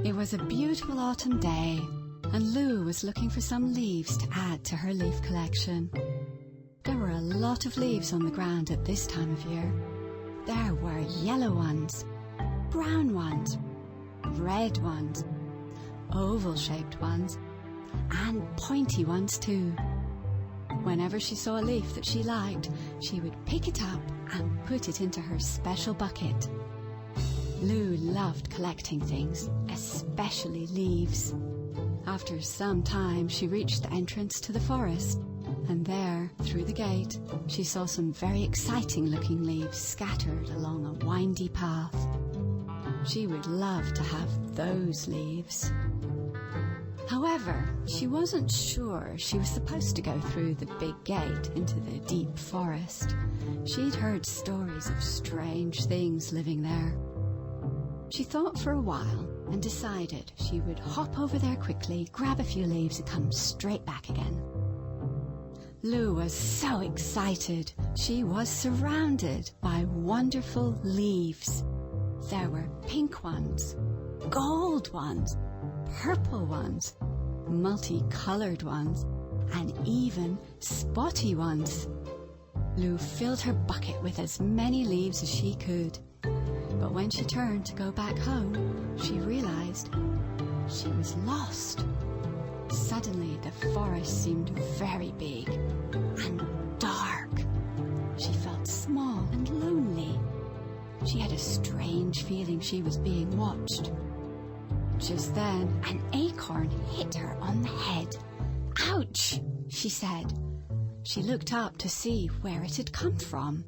It was a beautiful autumn day, and Lou was looking for some leaves to add to her leaf collection. There were a lot of leaves on the ground at this time of year. There were yellow ones, brown ones, red ones, oval-shaped ones, and pointy ones too. Whenever she saw a leaf that she liked, she would pick it up and put it into her special bucket. Lou loved collecting things, especially leaves. After some time, she reached the entrance to the forest, and there, through the gate, she saw some very exciting-looking leaves scattered along a windy path. She would love to have those leaves. However, she wasn't sure she was supposed to go through the big gate into the deep forest. She'd heard stories of strange things living there. She thought for a while and decided she would hop over there quickly, grab a few leaves and come straight back again. Lou was so excited. She was surrounded by wonderful leaves. There were pink ones, gold ones, purple ones, multicolored ones, and even spotty ones. Lou filled her bucket with as many leaves as she could. But when she turned to go back home, she realized she was lost. Suddenly, the forest seemed very big and dark. She felt small and lonely. She had a strange feeling she was being watched. Just then, an acorn hit her on the head. "Ouch!" she said. She looked up to see where it had come from.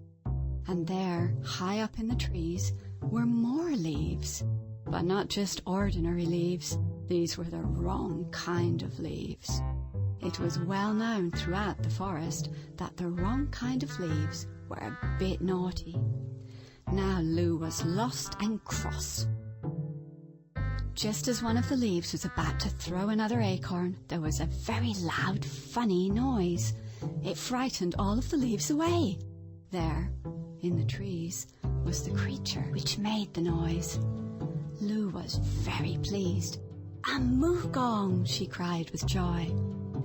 And there, high up in the trees, were more leaves. But not just ordinary leaves. These were the wrong kind of leaves. It was well known throughout the forest that the wrong kind of leaves were a bit naughty. Now Lou was lost and cross. Just as one of the leaves was about to throw another acorn, there was a very loud, funny noise. It frightened all of the leaves away. There, in the trees, was the creature which made the noise. Lou was very pleased. "A moogong!" she cried with joy.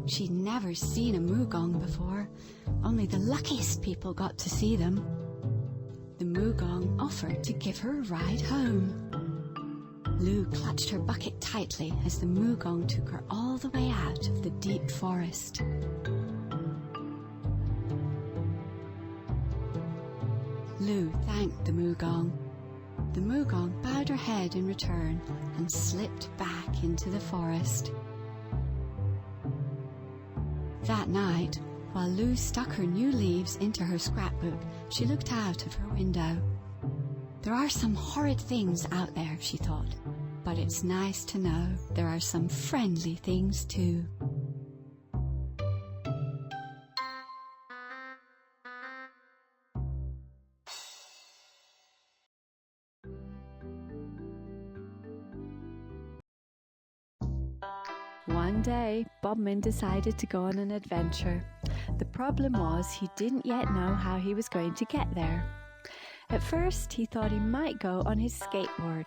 She'd never seen a moogong before. Only the luckiest people got to see them. The moogong offered to give her a ride home. Lou clutched her bucket tightly as the moogong took her all the way out of the deep forest. Lou thanked the moogong. The moogong bowed her head in return and slipped back into the forest. That night, while Lou stuck her new leaves into her scrapbook, she looked out of her window. There are some horrid things out there, she thought, but it's nice to know there are some friendly things too. One day, Bobman decided to go on an adventure. The problem was he didn't yet know how he was going to get there. At first, he thought he might go on his skateboard.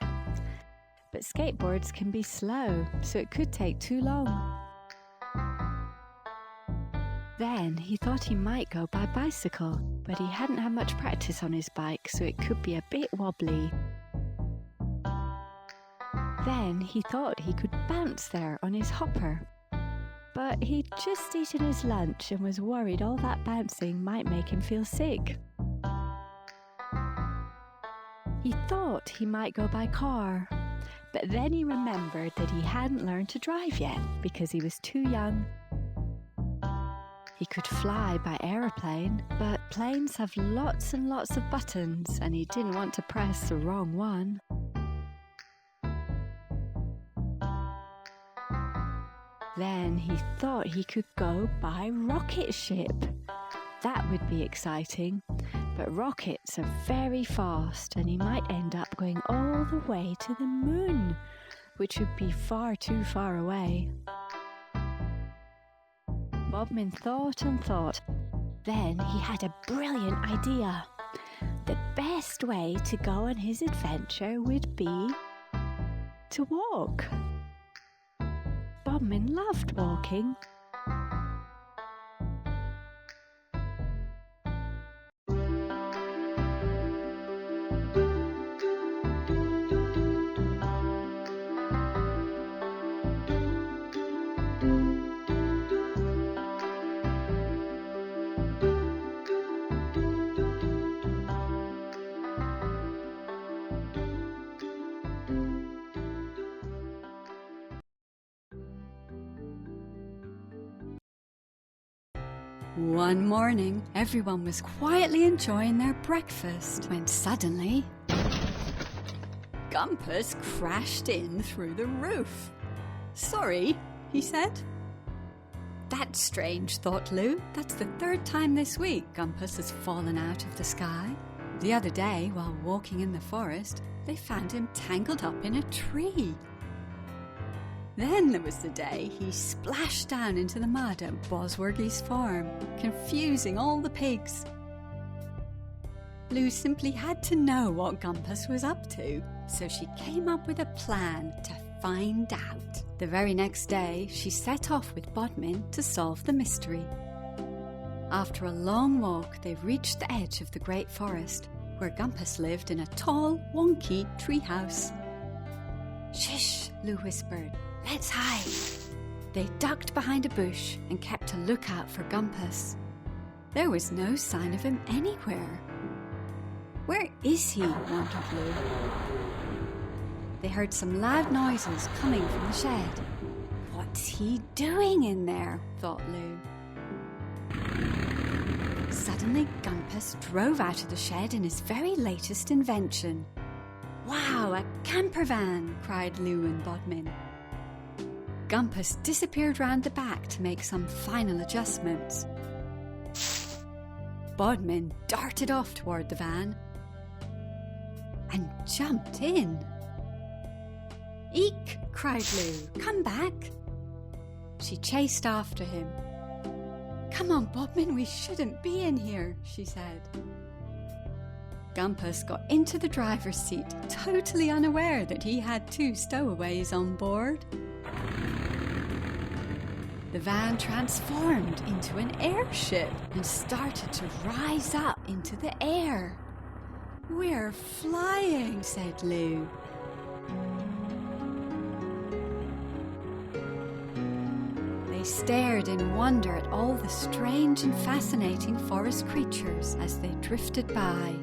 But skateboards can be slow, so it could take too long. Then he thought he might go by bicycle, but he hadn't had much practice on his bike, so it could be a bit wobbly. Then he thought he could bounce there on his hopper. But he'd just eaten his lunch and was worried all that bouncing might make him feel sick. He thought he might go by car, but then he remembered that he hadn't learned to drive yet because he was too young. He could fly by aeroplane, but planes have lots and lots of buttons, and he didn't want to press the wrong one. Then he thought he could go by rocket ship. That would be exciting, but rockets are very fast and he might end up going all the way to the moon, which would be far too far away. Bobman thought and thought. Then he had a brilliant idea. The best way to go on his adventure would be to walk. Bodmin loved walking. One morning, everyone was quietly enjoying their breakfast when suddenly Gumpus crashed in through the roof. "Sorry," he said. "That's strange," thought Lou. "That's the third time this week Gumpus has fallen out of the sky. The other day, while walking in the forest, they found him tangled up in a tree. Then there was the day he splashed down into the mud at Bosworthy's farm, confusing all the pigs. Lou simply had to know what Gumpus was up to, so she came up with a plan to find out. The very next day, she set off with Bodmin to solve the mystery. After a long walk, they reached the edge of the great forest, where Gumpus lived in a tall, wonky treehouse. "Shish," Lou whispered. "Let's hide." They ducked behind a bush and kept a lookout for Gumpus. There was no sign of him anywhere. "Where is he?" wondered Lou. They heard some loud noises coming from the shed. "What's he doing in there?" thought Lou. Suddenly, Gumpus drove out of the shed in his very latest invention. "Wow, a camper van!" cried Lou and Bodmin. Gumpus disappeared round the back to make some final adjustments. Bodmin darted off toward the van and jumped in. "Eek!" cried Lou. "Come back!" She chased after him. "Come on, Bodmin, we shouldn't be in here," she said. Gumpus got into the driver's seat, totally unaware that he had two stowaways on board. The van transformed into an airship and started to rise up into the air. "We're flying," said Lou. They stared in wonder at all the strange and fascinating forest creatures as they drifted by.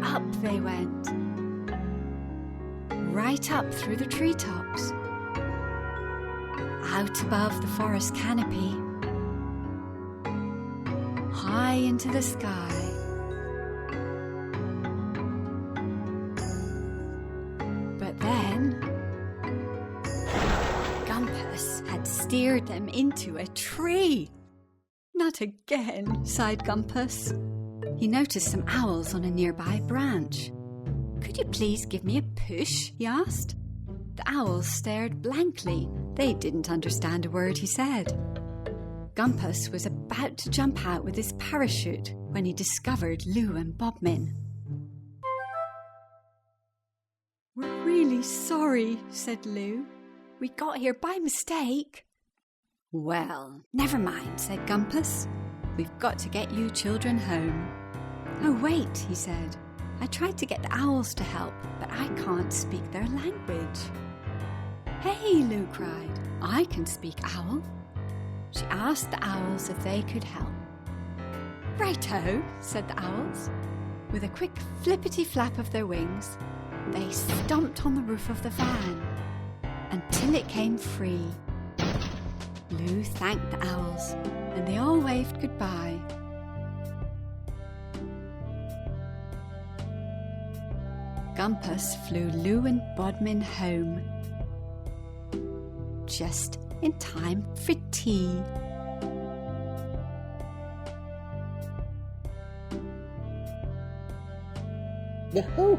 Up they went, right up through the treetops, out above the forest canopy, high into the sky. But then, Gumpus had steered them into a tree. "Not again," sighed Gumpus. He noticed some owls on a nearby branch. "Could you please give me a push?" he asked. The owls stared blankly. They didn't understand a word he said. Gumpus was about to jump out with his parachute when he discovered Lou and Bodmin. "We're really sorry," said Lou. "We got here by mistake." "Well, never mind," said Gumpus. "We've got to get you children home." "Oh, wait," he said. "I tried to get the owls to help, but I can't speak their language." "Hey," Lou cried, "I can speak owl." She asked the owls if they could help. "Righto," said the owls. With a quick flippity-flap of their wings, they stomped on the roof of the van until it came free. Lou thanked the owls, and they all waved goodbye. Gumpus flew Lou and Bodmin home, just in time for tea. Yahoo!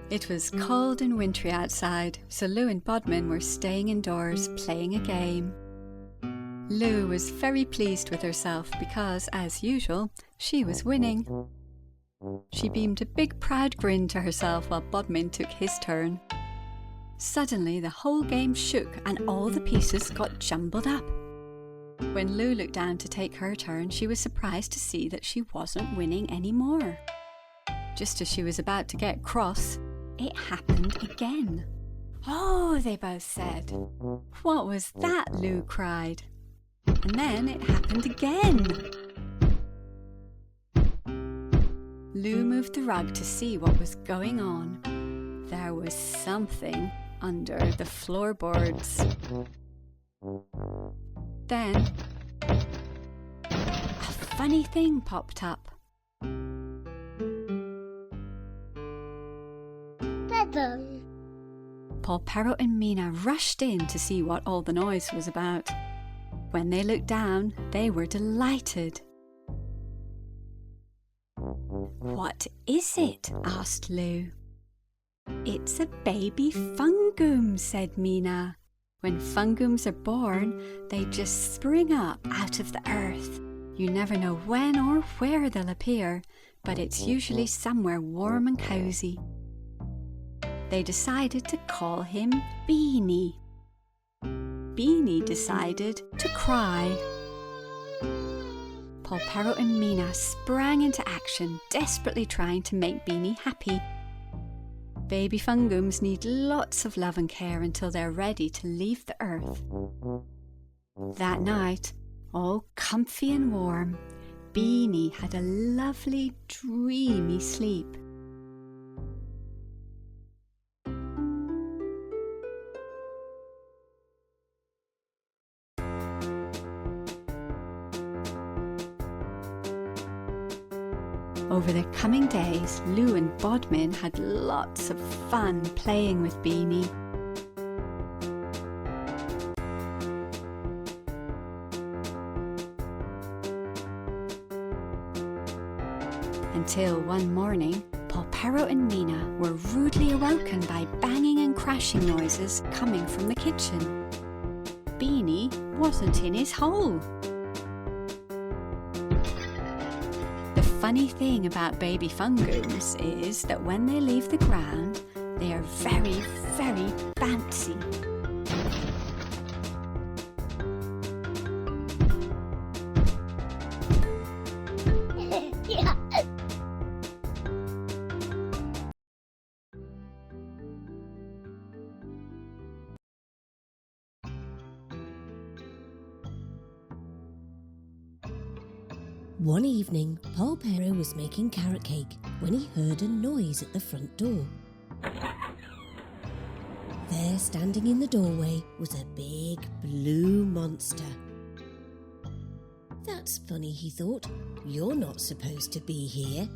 It was cold and wintry outside, so Lou and Bodmin were staying indoors playing a game. Lou was very pleased with herself because, as usual, she was winning. She beamed a big proud grin to herself while Bodmin took his turn. Suddenly the whole game shook and all the pieces got jumbled up. When Lou looked down to take her turn, she was surprised to see that she wasn't winning anymore. Just as she was about to get cross, it happened again. "Oh," they both said. "What was that?" Lou cried. And then it happened again. Lou moved the rug to see what was going on. There was something under the floorboards. Then, a funny thing popped up. Paul Parrot and Mena rushed in to see what all the noise was about. When they looked down, they were delighted. "What is it?" asked Lou. "It's a baby Fungoom," said Mena. When Fungooms are born, they just spring up out of the earth. You never know when or where they'll appear, but it's usually somewhere warm and cozy. They decided to call him Beanie. Beanie decided to cry. Paul Parrot and Mena sprang into action, desperately trying to make Beanie happy. Baby Fungooms need lots of love and care until they're ready to leave the earth. That night, all comfy and warm, Beanie had a lovely, dreamy sleep. Over the coming days, Lou and Bodmin had lots of fun playing with Beanie. Until one morning, Paul Parrot and Mena were rudely awoken by banging and crashing noises coming from the kitchen. Beanie wasn't in his hole. The funny thing about baby Fungooms is that when they leave the ground, they are very, very bouncy. One evening, Paul Parrot was making carrot cake when he heard a noise at the front door. There, standing in the doorway, was a big blue monster. "That's funny," he thought. "You're not supposed to be here."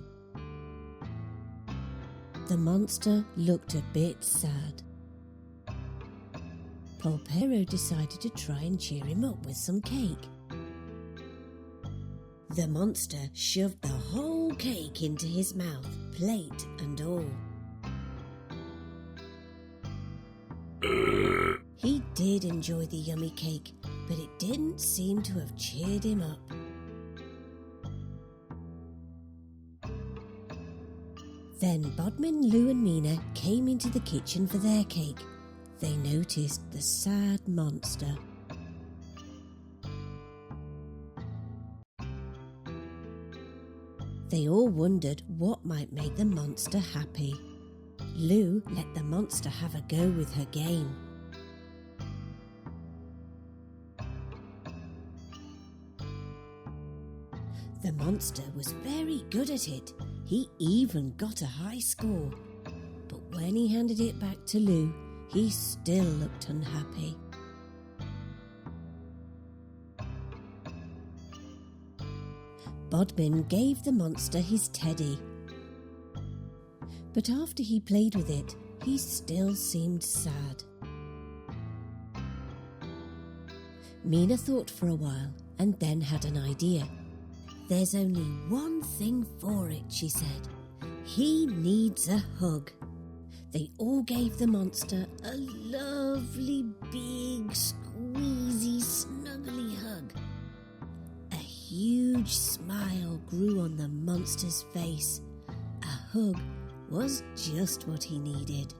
The monster looked a bit sad. Paul Parrot decided to try and cheer him up with some cake. The monster shoved the whole cake into his mouth, plate and all. He did enjoy the yummy cake, but it didn't seem to have cheered him up. Then Bodmin, Lou and Mena came into the kitchen for their cake. They noticed the sad monster. They all wondered what might make the monster happy. Lou let the monster have a go with her game. The monster was very good at it. He even got a high score. But when he handed it back to Lou, he still looked unhappy. Bodmin gave the monster his teddy. But after he played with it, he still seemed sad. Mena thought for a while and then had an idea. "There's only one thing for it," she said. "He needs a hug." They all gave the monster a lovely, big, squeezy, snuggly hug. A huge smile grew on the monster's face. A hug was just what he needed.